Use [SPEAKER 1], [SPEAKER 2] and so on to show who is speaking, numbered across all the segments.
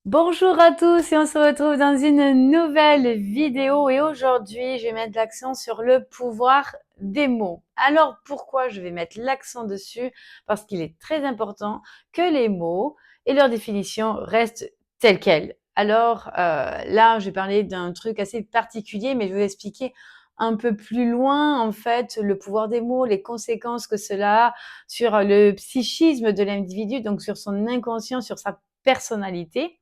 [SPEAKER 1] Bonjour à tous et on se retrouve dans une nouvelle vidéo et aujourd'hui je vais mettre l'accent sur le pouvoir des mots. Alors pourquoi je vais mettre l'accent dessus? Parce qu'il est très important que les mots et leur définition restent telles quelles. Alors là je vais parler d'un truc assez particulier mais je vais expliquer un peu plus loin en fait le pouvoir des mots, les conséquences que cela a sur le psychisme de l'individu, donc sur son inconscient, sur sa personnalité.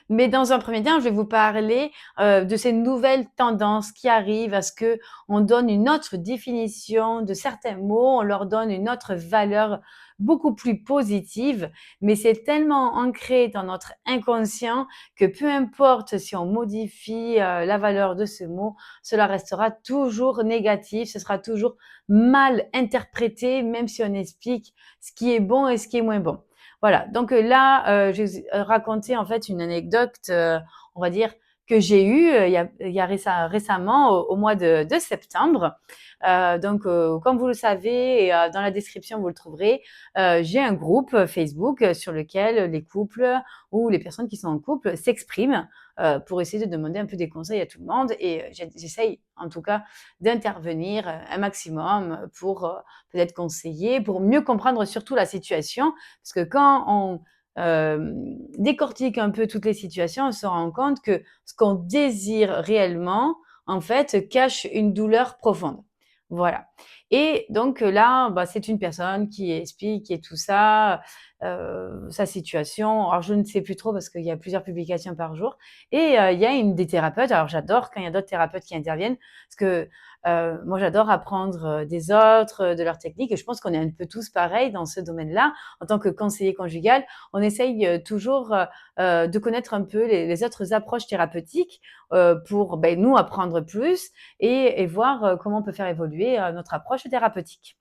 [SPEAKER 1] Mais dans un premier temps, je vais vous parler de ces nouvelles tendances qui arrivent à ce que on donne une autre définition de certains mots, on leur donne une autre valeur beaucoup plus positive, mais c'est tellement ancré dans notre inconscient que peu importe si on modifie la valeur de ce mot, cela restera toujours négatif, ce sera toujours mal interprété, même si on explique ce qui est bon et ce qui est moins bon. Voilà, donc là, je vais raconter en fait une anecdote, on va dire, que j'ai eue il y a récemment au mois de septembre. Donc, comme vous le savez, et dans la description, vous le trouverez, j'ai un groupe Facebook sur lequel les couples ou les personnes qui sont en couple s'expriment pour essayer de demander un peu des conseils à tout le monde. Et j'essaye en tout cas d'intervenir un maximum pour peut-être conseiller, pour mieux comprendre surtout la situation parce que quand on décortique un peu toutes les situations, on se rend compte que ce qu'on désire réellement, en fait, cache une douleur profonde. Voilà. Et donc là, bah, c'est une personne qui explique et tout ça, sa situation. Alors je ne sais plus trop parce qu'il y a plusieurs publications par jour. Et il y a une des thérapeutes. Alors j'adore quand il y a d'autres thérapeutes qui interviennent parce que moi j'adore apprendre des autres, de leurs techniques. Et je pense qu'on est un peu tous pareils dans ce domaine-là en tant que conseiller conjugal, on essaye toujours de connaître un peu les autres approches thérapeutiques pour nous apprendre plus et voir comment on peut faire évoluer notre approche thérapeutique.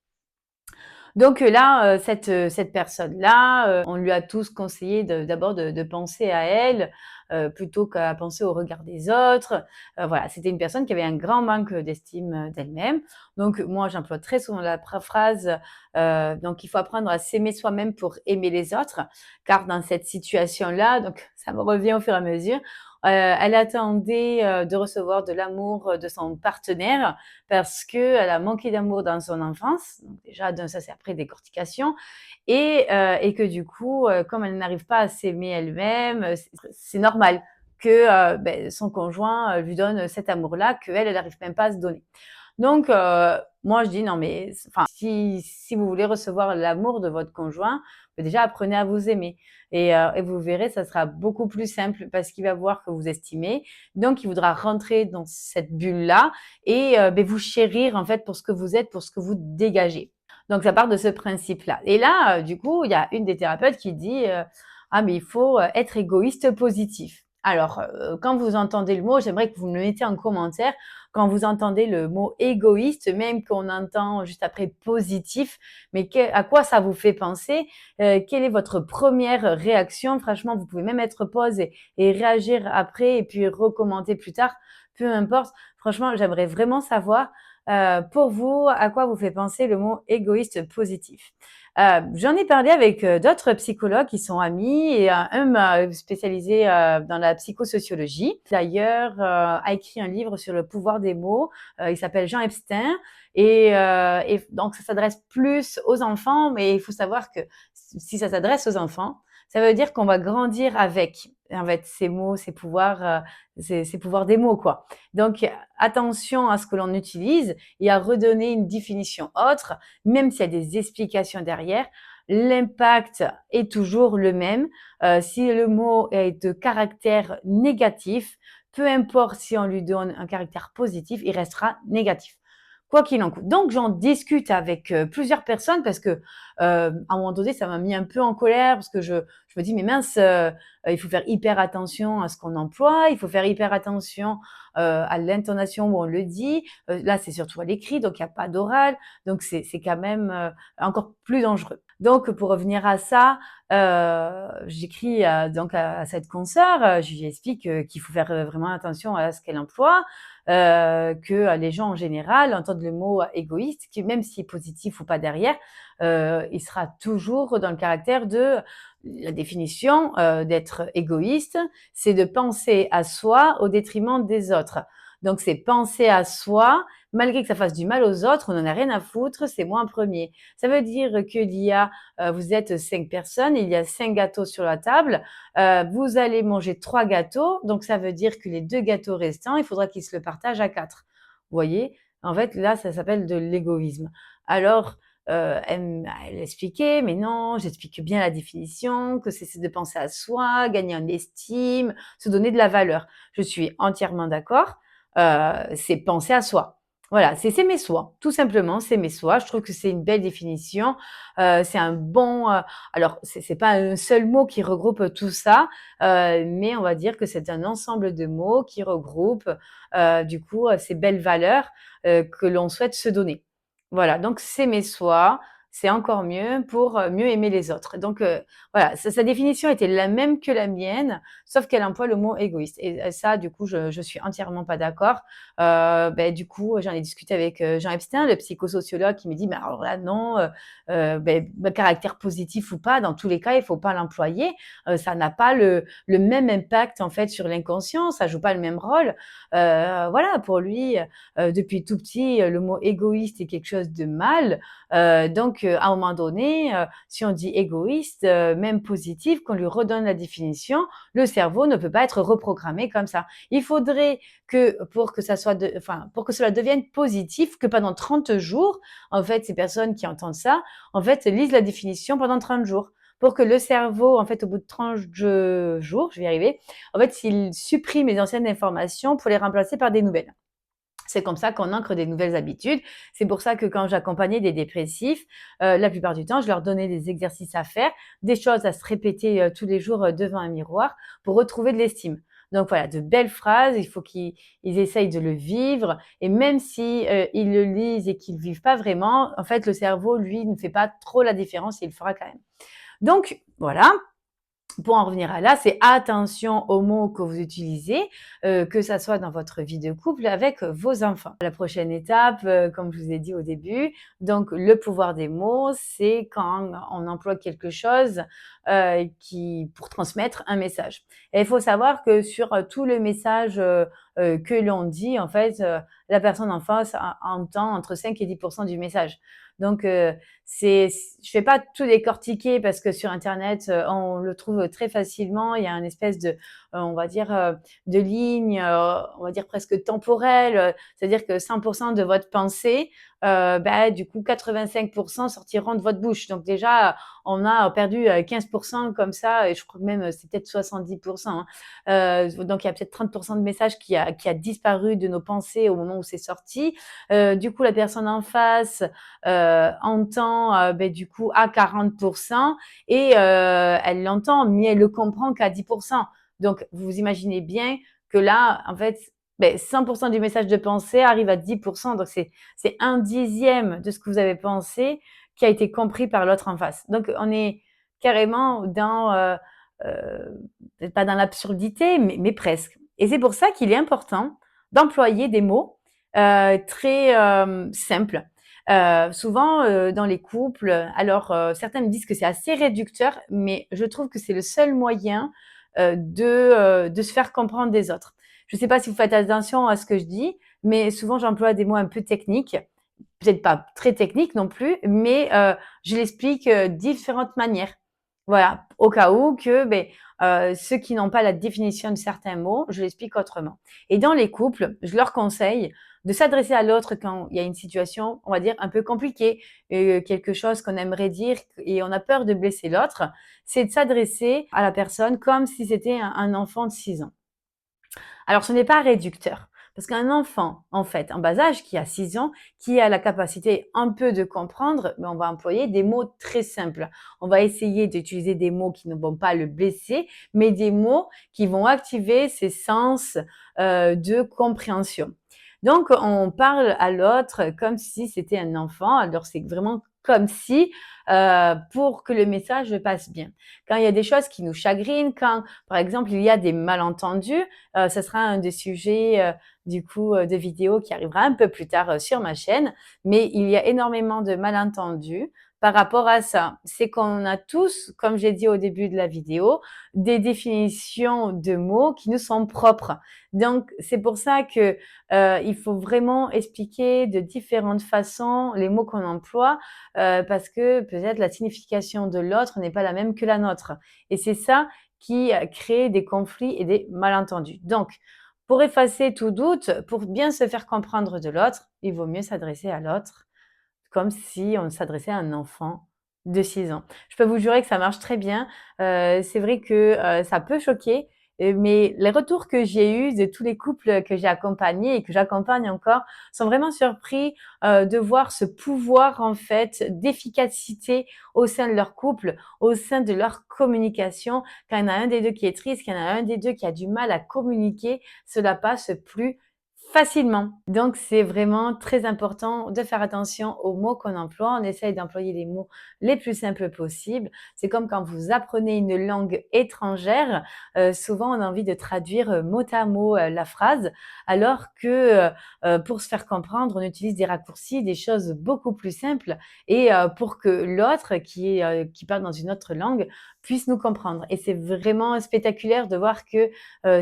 [SPEAKER 1] Donc là, cette personne-là, on lui a tous conseillé d'abord de penser à elle plutôt qu'à penser au regard des autres. Voilà, c'était une personne qui avait un grand manque d'estime d'elle-même. Donc moi, j'emploie très souvent la phrase donc il faut apprendre à s'aimer soi-même pour aimer les autres, car dans cette situation-là, donc ça me revient au fur et à mesure. Elle attendait de recevoir de l'amour de son partenaire parce qu'elle a manqué d'amour dans son enfance. Donc déjà, ça c'est après décortication. Et que du coup, comme elle n'arrive pas à s'aimer elle-même, c'est normal que son conjoint lui donne cet amour-là qu'elle, elle n'arrive même pas à se donner. Donc, moi, je dis non, mais enfin, si vous voulez recevoir l'amour de votre conjoint, déjà apprenez à vous aimer. Et vous verrez, ça sera beaucoup plus simple parce qu'il va voir que vous estimez. Donc, il voudra rentrer dans cette bulle-là et vous chérir en fait pour ce que vous êtes, pour ce que vous dégagez. Donc, ça part de ce principe-là. Et là, du coup, il y a une des thérapeutes qui dit ah, mais il faut être égoïste positif. Alors, quand vous entendez le mot, j'aimerais que vous me le mettez en commentaire. Quand vous entendez le mot égoïste, même qu'on entend juste après positif, mais à quoi ça vous fait penser? Quelle est votre première réaction? Franchement, vous pouvez même être pause et réagir après et puis recommenter plus tard. Peu importe. Franchement, j'aimerais vraiment savoir pour vous, à quoi vous fait penser le mot égoïste positif? J'en ai parlé avec d'autres psychologues qui sont amis et un m'a spécialisé dans la psychosociologie. D'ailleurs, a écrit un livre sur le pouvoir des mots. Il s'appelle Jean Epstein et donc ça s'adresse plus aux enfants, mais il faut savoir que si ça s'adresse aux enfants, ça veut dire qu'on va grandir avec en fait ces mots, ces pouvoirs, ces pouvoirs des mots quoi. Donc attention à ce que l'on utilise et à redonner une définition autre, même s'il y a des explications derrière. L'impact est toujours le même. Si le mot est de caractère négatif, peu importe si on lui donne un caractère positif, il restera négatif quoi qu'il en coûte. Donc j'en discute avec plusieurs personnes parce que à un moment donné ça m'a mis un peu en colère parce que je me dis mais mince il faut faire hyper attention à ce qu'on emploie, il faut faire hyper attention à l'intonation où on le dit. Là c'est surtout à l'écrit donc il n'y a pas d'oral donc c'est quand même encore plus dangereux. Donc, pour revenir à ça, j'écris donc à cette consoeur, je lui explique qu'il faut faire vraiment attention à ce qu'elle emploie, que les gens en général entendent le mot égoïste, qui même s'il est positif ou pas derrière, il sera toujours dans le caractère de la définition d'être égoïste, c'est de penser à soi au détriment des autres. Donc, c'est penser à soi, malgré que ça fasse du mal aux autres, on n'en a rien à foutre, c'est moi en premier. Ça veut dire qu'il y a, vous êtes 5 personnes, il y a 5 gâteaux sur la table, vous allez manger 3 gâteaux, donc ça veut dire que les 2 gâteaux restants, il faudra qu'ils se le partagent à 4. Vous voyez? En fait, là, ça s'appelle de l'égoïsme. Alors, elle expliquait, mais non, j'explique bien la définition, que c'est de penser à soi, gagner en estime, se donner de la valeur. Je suis entièrement d'accord, c'est penser à soi. Voilà, c'est s'aimer soi, tout simplement, s'aimer soi. Je trouve que c'est une belle définition. C'est un bon. Alors, c'est pas un seul mot qui regroupe tout ça, mais on va dire que c'est un ensemble de mots qui regroupe du coup ces belles valeurs que l'on souhaite se donner. Voilà, donc s'aimer soi, c'est encore mieux pour mieux aimer les autres. Donc voilà, sa définition était la même que la mienne, sauf qu'elle emploie le mot égoïste. Et ça, du coup, je suis entièrement pas d'accord. Du coup, j'en ai discuté avec Jean Epstein, le psychosociologue, qui me dit, mais alors là, non, caractère positif ou pas, dans tous les cas, il faut pas l'employer. Ça n'a pas le même impact en fait sur l'inconscient, ça joue pas le même rôle. Voilà, pour lui, depuis tout petit, le mot égoïste est quelque chose de mal. Donc, à un moment donné, si on dit égoïste, même positif, qu'on lui redonne la définition, le cerveau ne peut pas être reprogrammé comme ça. Il faudrait que pour que ça soit, pour que cela devienne positif, que pendant 30 jours, en fait, ces personnes qui entendent ça, en fait, lisent la définition pendant 30 jours. Pour que le cerveau, en fait, au bout de 30 jours, je vais y arriver, en fait, il supprime les anciennes informations pour les remplacer par des nouvelles. C'est comme ça qu'on ancre des nouvelles habitudes. C'est pour ça que quand j'accompagnais des dépressifs, la plupart du temps, je leur donnais des exercices à faire, des choses à se répéter tous les jours devant un miroir pour retrouver de l'estime. Donc voilà, de belles phrases, il faut qu'ils essayent de le vivre. Et même si ils le lisent et qu'ils ne vivent pas vraiment, en fait, le cerveau, lui, ne fait pas trop la différence et il le fera quand même. Donc voilà, pour en revenir à là, c'est attention aux mots que vous utilisez, que ça soit dans votre vie de couple avec vos enfants. La prochaine étape, comme je vous ai dit au début, donc le pouvoir des mots, c'est quand on emploie quelque chose pour transmettre un message. Et il faut savoir que sur tout le message que l'on dit, en fait, la personne en face entend entre 5 et 10% du message. Donc, je fais pas tout décortiquer parce que sur Internet, on le trouve très facilement. Il y a une espèce de, on va dire, de ligne, on va dire presque temporelle. C'est-à-dire que 100% de votre pensée, du coup, 85% sortiront de votre bouche. Donc déjà, on a perdu 15% comme ça, et je crois que même c'est peut-être 70%. Donc il y a peut-être 30% de messages qui a disparu de nos pensées au moment où c'est sorti. Du coup, la personne en face entend du coup à 40% et elle l'entend, mais elle le comprend qu'à 10%. Donc, vous imaginez bien que là, en fait, 100% du message de pensée arrive à 10%. Donc, c'est un dixième de ce que vous avez pensé qui a été compris par l'autre en face. Donc, on est carrément dans, peut-être pas dans l'absurdité, mais presque. Et c'est pour ça qu'il est important d'employer des mots très simples. Souvent dans les couples, alors certains me disent que c'est assez réducteur, mais je trouve que c'est le seul moyen de se faire comprendre des autres. Je ne sais pas si vous faites attention à ce que je dis, mais souvent j'emploie des mots un peu techniques, peut-être pas très techniques non plus, mais je l'explique différentes manières. Voilà, au cas où que ceux qui n'ont pas la définition de certains mots, je l'explique autrement. Et dans les couples, je leur conseille de s'adresser à l'autre quand il y a une situation, on va dire, un peu compliquée, quelque chose qu'on aimerait dire et on a peur de blesser l'autre, c'est de s'adresser à la personne comme si c'était un enfant de 6 ans. Alors, ce n'est pas réducteur. Parce qu'un enfant, en fait, en bas âge, qui a 6 ans, qui a la capacité un peu de comprendre, on va employer des mots très simples. On va essayer d'utiliser des mots qui ne vont pas le blesser, mais des mots qui vont activer ses sens de compréhension. Donc, on parle à l'autre comme si c'était un enfant. Alors, c'est vraiment comme si pour que le message passe bien. Quand il y a des choses qui nous chagrinent, quand par exemple il y a des malentendus, ce sera un des sujets du coup de vidéo qui arrivera un peu plus tard sur ma chaîne, mais il y a énormément de malentendus par rapport à ça. C'est qu'on a tous, comme j'ai dit au début de la vidéo, des définitions de mots qui nous sont propres. Donc c'est pour ça que il faut vraiment expliquer de différentes façons les mots qu'on emploie parce que peut-être la signification de l'autre n'est pas la même que la nôtre. Et c'est ça qui crée des conflits et des malentendus. Donc, pour effacer tout doute, pour bien se faire comprendre de l'autre, il vaut mieux s'adresser à l'autre comme si on s'adressait à un enfant de 6 ans. Je peux vous jurer que ça marche très bien. C'est vrai que ça peut choquer, mais les retours que j'ai eus de tous les couples que j'ai accompagnés et que j'accompagne encore sont vraiment surpris de voir ce pouvoir en fait d'efficacité au sein de leur couple, au sein de leur communication. Quand il y en a un des deux qui est triste, quand il y en a un des deux qui a du mal à communiquer, cela passe plus facilement. Donc, c'est vraiment très important de faire attention aux mots qu'on emploie. On essaye d'employer les mots les plus simples possibles. C'est comme quand vous apprenez une langue étrangère, souvent on a envie de traduire mot à mot la phrase, alors que pour se faire comprendre, on utilise des raccourcis, des choses beaucoup plus simples, et pour que l'autre qui parle dans une autre langue puisse nous comprendre. Et c'est vraiment spectaculaire de voir que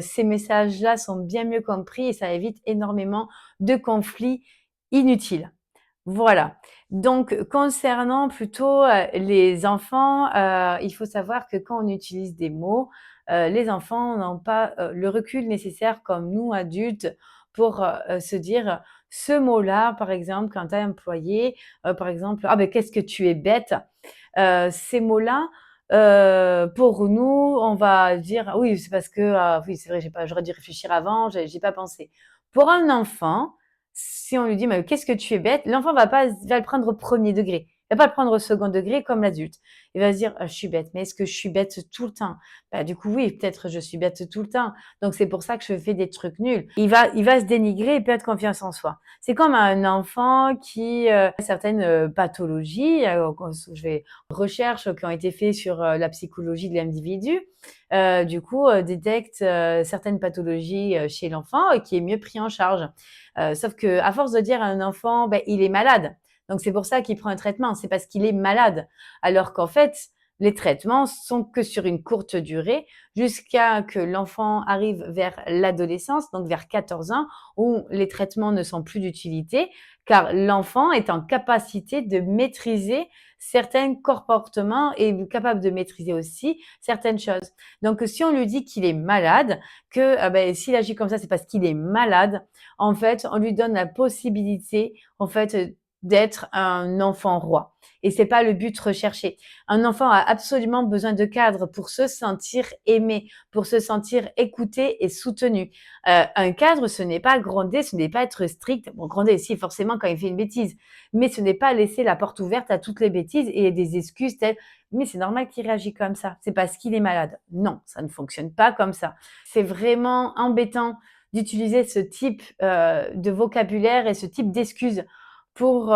[SPEAKER 1] ces messages-là sont bien mieux compris et ça évite énormément de conflits inutiles. Voilà. Donc, concernant plutôt les enfants, il faut savoir que quand on utilise des mots, les enfants n'ont pas le recul nécessaire comme nous, adultes, pour se dire ce mot-là, par exemple, quand tu as employé, par exemple, ah ben qu'est-ce que tu es bête. Ces mots-là, pour nous, on va dire ah oui, c'est parce que oui, c'est vrai, j'aurais dû réfléchir avant, j'ai pas pensé. Pour un enfant, si on lui dit mais qu'est-ce que tu es bête, l'enfant va le prendre au premier degré. Il va pas le prendre au second degré comme l'adulte. Il va se dire ah, je suis bête, mais est-ce que je suis bête tout le temps? Bah, du coup oui, peut-être je suis bête tout le temps. Donc c'est pour ça que je fais des trucs nuls. Il va se dénigrer et perdre confiance en soi. C'est comme un enfant qui a certaines pathologies. Je vais recherches qui ont été faites sur la psychologie de l'individu, du coup, détectent certaines pathologies chez l'enfant et qui est mieux pris en charge. Sauf que à force de dire à un enfant, ben, il est malade, donc c'est pour ça qu'il prend un traitement, c'est parce qu'il est malade. Alors qu'en fait, les traitements sont que sur une courte durée jusqu'à que l'enfant arrive vers l'adolescence, donc vers 14 ans, où les traitements ne sont plus d'utilité, car l'enfant est en capacité de maîtriser certains comportements et capable de maîtriser aussi certaines choses. Donc, si on lui dit qu'il est malade, que ben, s'il agit comme ça, c'est parce qu'il est malade, en fait, on lui donne la possibilité, en fait, d'être un enfant roi. Et c'est pas le but recherché. Un enfant a absolument besoin de cadre pour se sentir aimé, pour se sentir écouté et soutenu. Un cadre, ce n'est pas gronder, ce n'est pas être strict. Bon, gronder, si, forcément, quand il fait une bêtise. Mais ce n'est pas laisser la porte ouverte à toutes les bêtises et des excuses telles mais c'est normal qu'il réagit comme ça. C'est parce qu'il est malade. Non, ça ne fonctionne pas comme ça. C'est vraiment embêtant d'utiliser ce type de vocabulaire et ce type d'excuses pour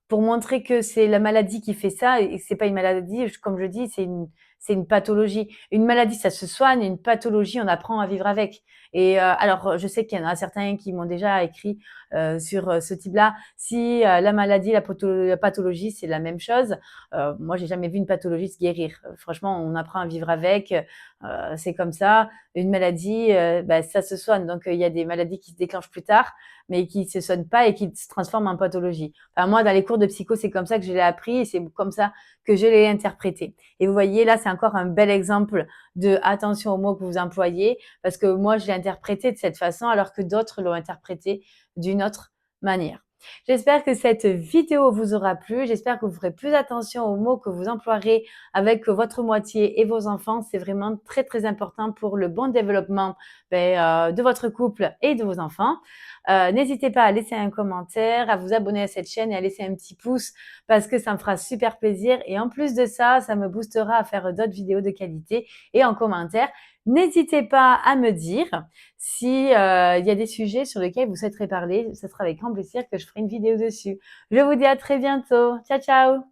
[SPEAKER 1] pour montrer que c'est la maladie qui fait ça et que c'est pas une maladie. Comme je dis, c'est une pathologie. Une maladie, ça se soigne. Une pathologie, on apprend à vivre avec. Et alors, je sais qu'il y en a certains qui m'ont déjà écrit sur ce type-là. Si la maladie, la pathologie, c'est la même chose. Moi, j'ai jamais vu une pathologie se guérir. Franchement, on apprend à vivre avec. C'est comme ça. Une maladie, bah, ça se soigne. Donc, il y a des maladies qui se déclenchent plus tard, mais qui se soignent pas et qui se transforment en pathologie. Enfin, moi, dans les cours de psycho, c'est comme ça que je l'ai appris et c'est comme ça que je l'ai interprété. Et vous voyez, là, c'est encore un bel exemple de attention aux mots que vous employez, parce que moi, je l'ai interprété de cette façon, alors que d'autres l'ont interprété d'une autre manière. J'espère que cette vidéo vous aura plu. J'espère que vous ferez plus attention aux mots que vous emploierez avec votre moitié et vos enfants. C'est vraiment très, très important pour le bon développement de votre couple et de vos enfants. N'hésitez pas à laisser un commentaire, à vous abonner à cette chaîne et à laisser un petit pouce parce que ça me fera super plaisir. Et en plus de ça, ça me boostera à faire d'autres vidéos de qualité. Et en commentaire, N'hésitez pas à me dire si il y a des sujets sur lesquels vous souhaiterez parler. Ce sera avec grand plaisir que je ferai une vidéo dessus. Je vous dis à très bientôt. Ciao, ciao!